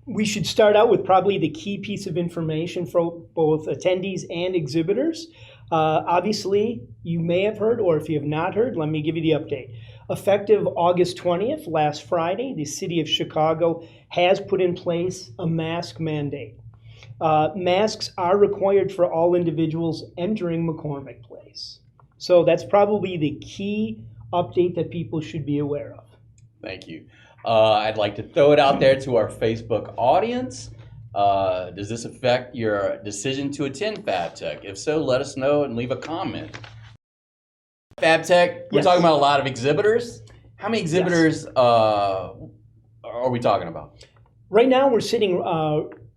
we should start out with probably the key piece of information for both attendees and exhibitors. Obviously, you may have heard, or if you have not heard, let me give you the update. Effective August 20th, last Friday, the city of Chicago has put in place a mask mandate. Masks are required for all individuals entering McCormick Place. So that's probably the key update that people should be aware of. Thank you. I'd like to throw it out there to our Facebook audience. Does this affect your decision to attend FABTECH? If so, let us know and leave a comment. FABTECH, we're talking about a lot of exhibitors. How many exhibitors are we talking about? Right now we're sitting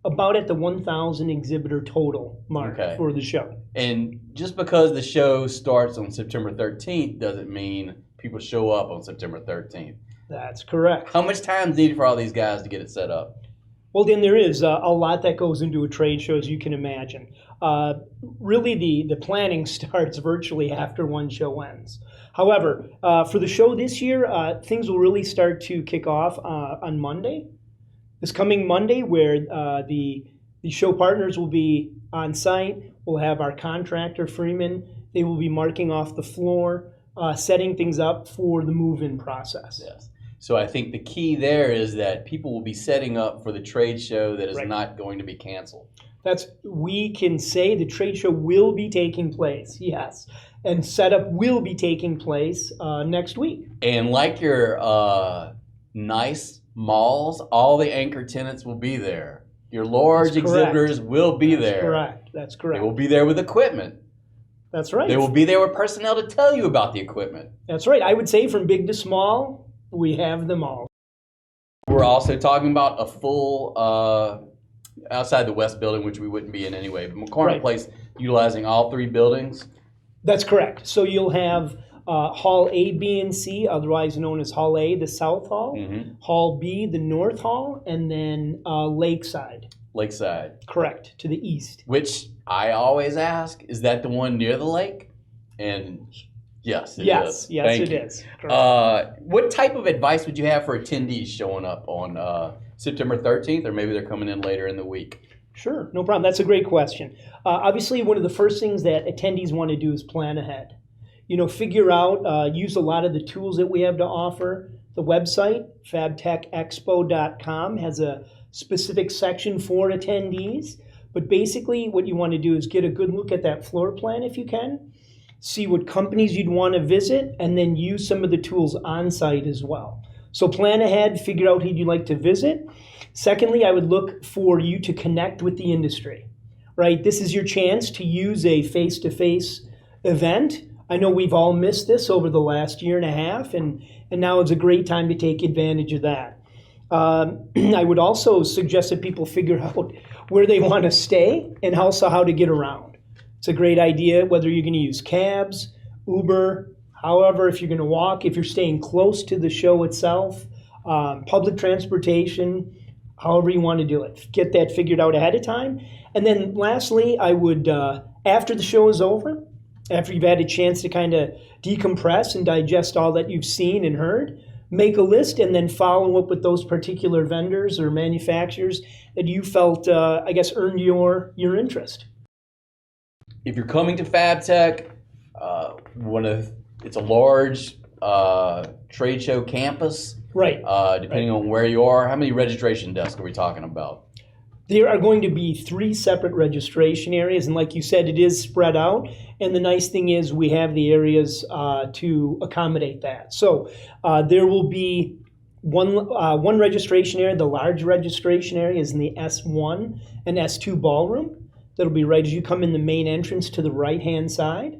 about at the 1,000 exhibitor total mark for the show. And just because the show starts on September 13th doesn't mean people show up on September 13th. That's correct. How much time is needed for all these guys to get it set up? Well, then there is a lot that goes into a trade show, as you can imagine. Really, the planning starts virtually after one show ends. However, for the show this year, things will really start to kick off on Monday. This coming Monday, where the show partners will be on site. We'll have our contractor, Freeman. They will be marking off the floor, setting things up for the move-in process. Yes. So I think the key there is that people will be setting up for the trade show that is not going to be canceled. We can say the trade show will be taking place, yes. And setup will be taking place next week. And like your nice malls, all the anchor tenants will be there. Your large exhibitors will be there. That's correct. They will be there with equipment. That's right. They will be there with personnel to tell you about the equipment. That's right. I would say from big to small, we have them all. We're also talking about a full, outside the West building, which we wouldn't be in anyway, but McCormick Place utilizing all three buildings? That's correct. So you'll have Hall A, B, and C, otherwise known as Hall A, the South Hall, Hall B, the North Hall, and then Lakeside. Lakeside. Correct, to the east. Which I always ask, is that the one near the lake? And yes, it is. Yes, Thank it you. is. What type of advice would you have for attendees showing up on September 13th, or maybe they're coming in later in the week? Sure, no problem. That's a great question. Obviously, one of the first things that attendees want to do is plan ahead. Figure out, use a lot of the tools that we have to offer. The website, FABTECHExpo.com, has a specific section for attendees. But basically, what you want to do is get a good look at that floor plan if you can. See what companies you'd want to visit, and then use some of the tools on site as well. So plan ahead, figure out who you'd like to visit. Secondly, I would look for you to connect with the industry, right? This is your chance to use a face-to-face event. I know we've all missed this over the last year and a half, and now it's a great time to take advantage of that. I would also suggest that people figure out where they want to stay and also how to get around. It's a great idea, whether you're going to use cabs, Uber, however, if you're going to walk, if you're staying close to the show itself, public transportation, however you want to do it. Get that figured out ahead of time. And then lastly, I would, after the show is over, after you've had a chance to kind of decompress and digest all that you've seen and heard, make a list and then follow up with those particular vendors or manufacturers that you felt, earned your interest. If you're coming to FABTECH, it's a large trade show campus. Right. Depending on where you are, how many registration desks are we talking about? There are going to be 3 separate registration areas, and like you said, it is spread out. And the nice thing is we have the areas to accommodate that. So there will be one registration area. The large registration area is in the S1 and S2 ballroom. That'll be right as you come in the main entrance to the right-hand side.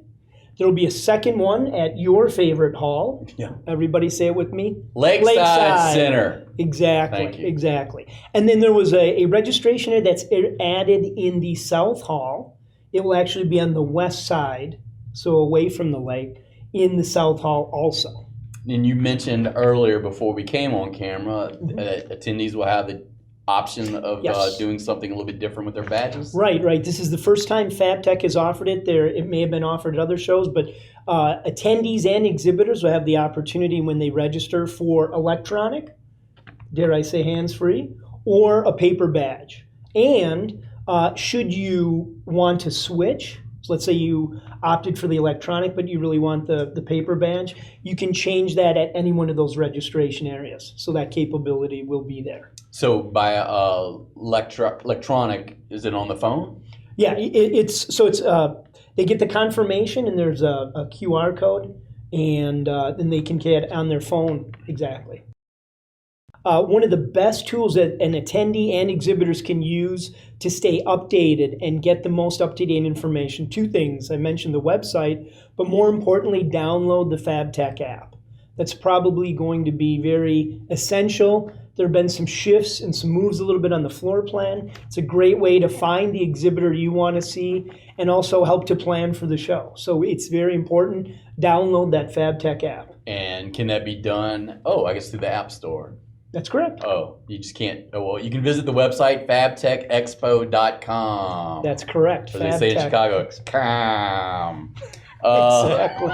There will be a second one at your favorite hall. Yeah. Everybody say it with me. Lakeside Center. Exactly. Thank you. Exactly. And then there was a registration area that's added in the South Hall. It will actually be on the west side, so away from the lake, in the South Hall also. And you mentioned earlier before we came on camera that attendees will have the option of doing something a little bit different with their badges? Right. This is the first time FABTECH has offered it. It may have been offered at other shows, but attendees and exhibitors will have the opportunity when they register for electronic, dare I say hands-free, or a paper badge. And should you want to switch, so let's say you opted for the electronic, but you really want the paper badge, you can change that at any one of those registration areas. So that capability will be there. So by electronic, is it on the phone? Yeah, they get the confirmation, and there's a QR code, and then they can get on their phone. Exactly. One of the best tools that an attendee and exhibitors can use to stay updated and get the most up-to-date information. Two things. I mentioned the website, but more importantly, download the FABTECH app. That's probably going to be very essential. There have been some shifts and some moves a little bit on the floor plan. It's a great way to find the exhibitor you want to see and also help to plan for the show. So it's very important. Download that FABTECH app. And can that be done, I guess through the App Store? That's correct. Oh, you just can't. Oh, well, you can visit the website, FABTECHExpo.com. That's correct. As they say in Chicago, com. Exactly.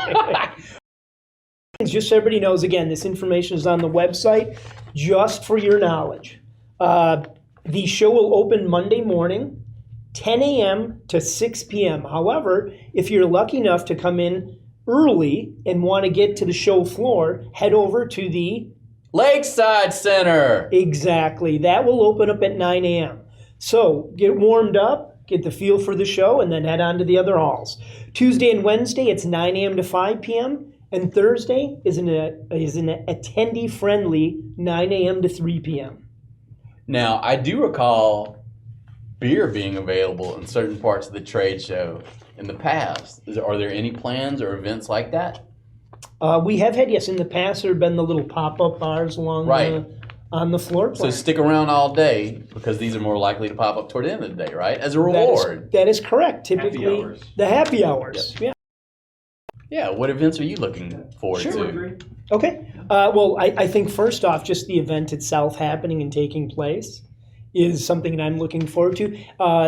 Just so everybody knows, again, this information is on the website just for your knowledge. The show will open Monday morning, 10 a.m. to 6 p.m. However, if you're lucky enough to come in early and want to get to the show floor, head over to the Lakeside Center. Exactly. That will open up at 9 a.m. So get warmed up, get the feel for the show, and then head on to the other halls. Tuesday and Wednesday, it's 9 a.m. to 5 p.m. And Thursday is an attendee-friendly 9 a.m. to 3 p.m. Now, I do recall beer being available in certain parts of the trade show in the past. Are there any plans or events like that? We have had, yes, in the past there have been the little pop-up bars along on the floor plan. So stick around all day because these are more likely to pop up toward the end of the day, right? As a reward. That is correct. Typically, the happy hours. Yep. Yeah, what events are you looking forward to? Okay. Well, I think first off, just the event itself happening and taking place is something that I'm looking forward to.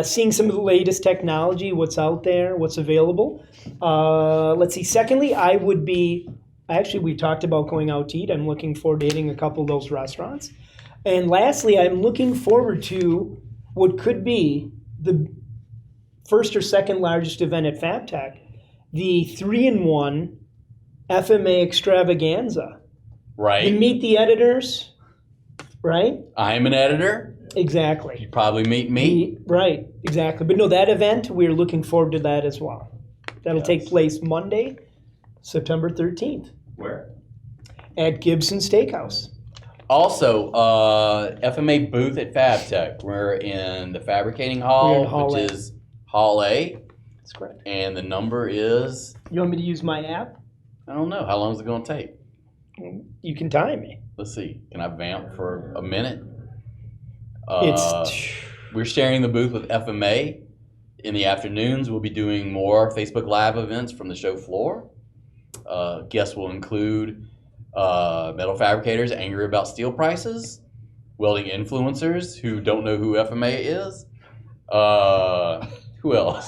Seeing some of the latest technology, what's out there, what's available. Let's see. Secondly, we talked about going out to eat. I'm looking forward to hitting a couple of those restaurants. And lastly, I'm looking forward to what could be the first or second largest event at FABTECH, the 3-in-1 FMA extravaganza. Right. You meet the editors, right? I'm an editor. Exactly. You probably meet me. Right, exactly. But no, that event, we're looking forward to that as well. That'll take place Monday, September 13th. Where? At Gibson Steakhouse. Also, FMA booth at FABTECH. We're in the Fabricating Hall, which is Hall A. That's correct. And the number is? You want me to use my app? I don't know. How long is it going to take? You can time me. Let's see. Can I vamp for a minute? It's We're sharing the booth with FMA. In the afternoons, we'll be doing more Facebook Live events from the show floor. Guests will include metal fabricators angry about steel prices, welding influencers who don't know who FMA is. Who else?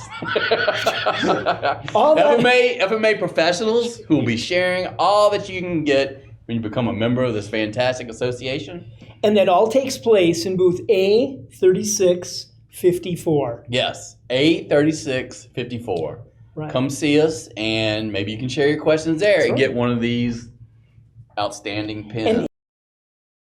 FMA professionals who will be sharing all that you can get when you become a member of this fantastic association. And that all takes place in booth A3654. Yes, A3654. Right. Come see us, and maybe you can share your questions there and get one of these outstanding pins.